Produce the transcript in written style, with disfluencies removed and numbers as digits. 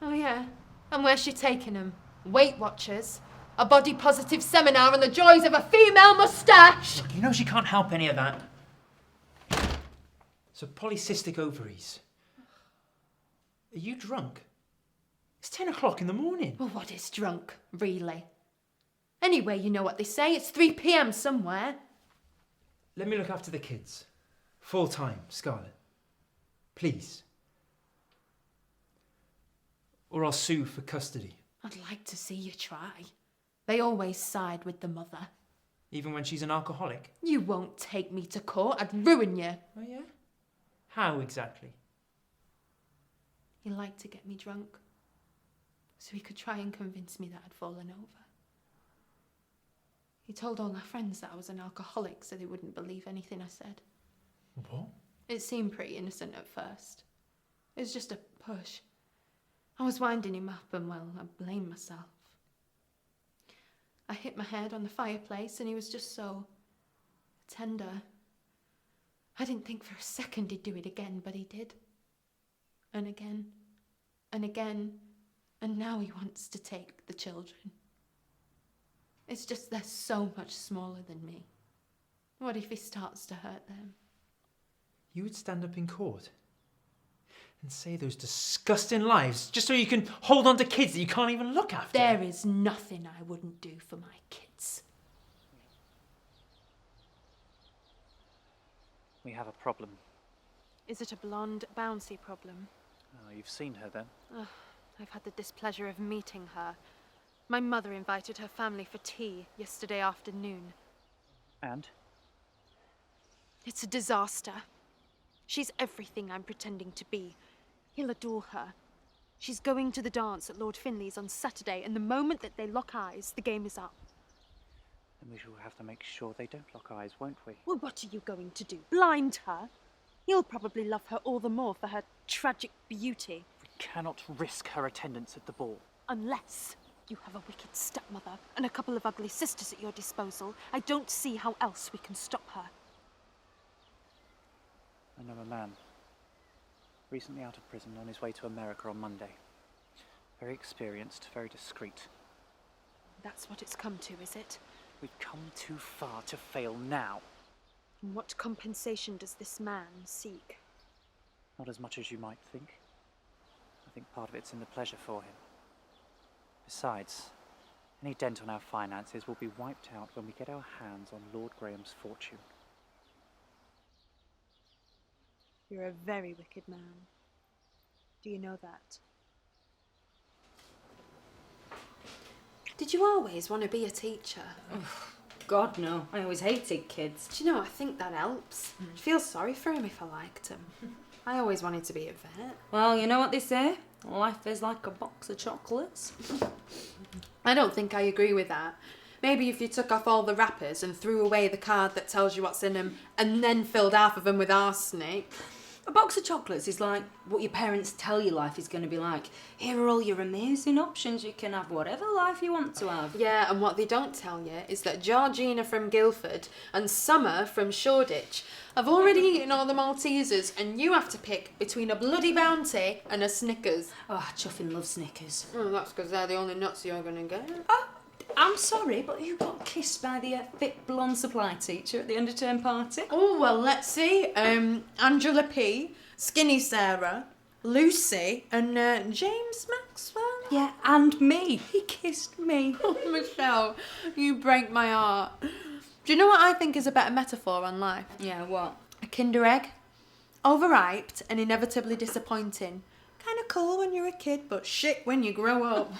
Oh, yeah? And where's she taking them? Weight Watchers? A body-positive seminar on the joys of a female moustache? Look, you know she can't help any of that. So polycystic ovaries. Are you drunk? It's 10 o'clock in the morning. Well, what is drunk, really? Anyway, you know what they say, it's 3 p.m. somewhere. Let me look after the kids. Full time, Scarlett. Please. Or I'll sue for custody. I'd like to see you try. They always side with the mother. Even when she's an alcoholic? You won't take me to court, I'd ruin you. Oh, yeah? How exactly? He liked to get me drunk, so he could try and convince me that I'd fallen over. He told all my friends that I was an alcoholic so they wouldn't believe anything I said. What? It seemed pretty innocent at first. It was just a push. I was winding him up and, well, I blamed myself. I hit my head on the fireplace and he was just so tender. I didn't think for a second he'd do it again, but he did. And again, and again, and now he wants to take the children. It's just they're so much smaller than me. What if he starts to hurt them? You would stand up in court and say those disgusting lies just so you can hold on to kids that you can't even look after? There is nothing I wouldn't do for my kids. We have a problem. Is it a blonde, bouncy problem? Oh, you've seen her then? I've had the displeasure of meeting her. My mother invited her family for tea yesterday afternoon. And? It's a disaster. She's everything I'm pretending to be. He'll adore her. She's going to the dance at Lord Finley's on Saturday, and the moment that they lock eyes, the game is up. Then we shall have to make sure they don't lock eyes, won't we? Well, what are you going to do? Blind her? He'll probably love her all the more for her tragic beauty. We cannot risk her attendance at the ball. Unless you have a wicked stepmother and a couple of ugly sisters at your disposal. I don't see how else we can stop her. I know a man, recently out of prison, on his way to America on Monday. Very experienced, very discreet. That's what it's come to, is it? We've come too far to fail now. And what compensation does this man seek? Not as much as you might think. I think part of it's in the pleasure for him. Besides, any dent on our finances will be wiped out when we get our hands on Lord Graham's fortune. You're a very wicked man. Do you know that? Did you always want to be a teacher? God, no. I always hated kids. Do you know, I think that helps. I'd feel sorry for him if I liked him. I always wanted to be a vet. Well, you know what they say? Life is like a box of chocolates. I don't think I agree with that. Maybe if you took off all the wrappers and threw away the card that tells you what's in them and then filled half of them with arsenic. A box of chocolates is like what your parents tell you life is going to be like. Here are all your amazing options. You can have whatever life you want to have. Yeah, and what they don't tell you is that Georgina from Guildford and Summer from Shoreditch have already eaten all the Maltesers and you have to pick between a bloody Bounty and a Snickers. Oh, Chuffin loves Snickers. Oh, that's because they're the only nuts you're going to get. Oh, I'm sorry, but you got kissed by the thick blonde supply teacher at the end of term party. Oh, well, let's see. Angela P, Skinny Sarah, Lucy, and James Maxwell. Yeah, and me. He kissed me. Oh, Michelle, you break my heart. Do you know what I think is a better metaphor on life? Yeah, what? A Kinder Egg. Overripe and inevitably disappointing. Kind of cool when you're a kid, but shit when you grow up.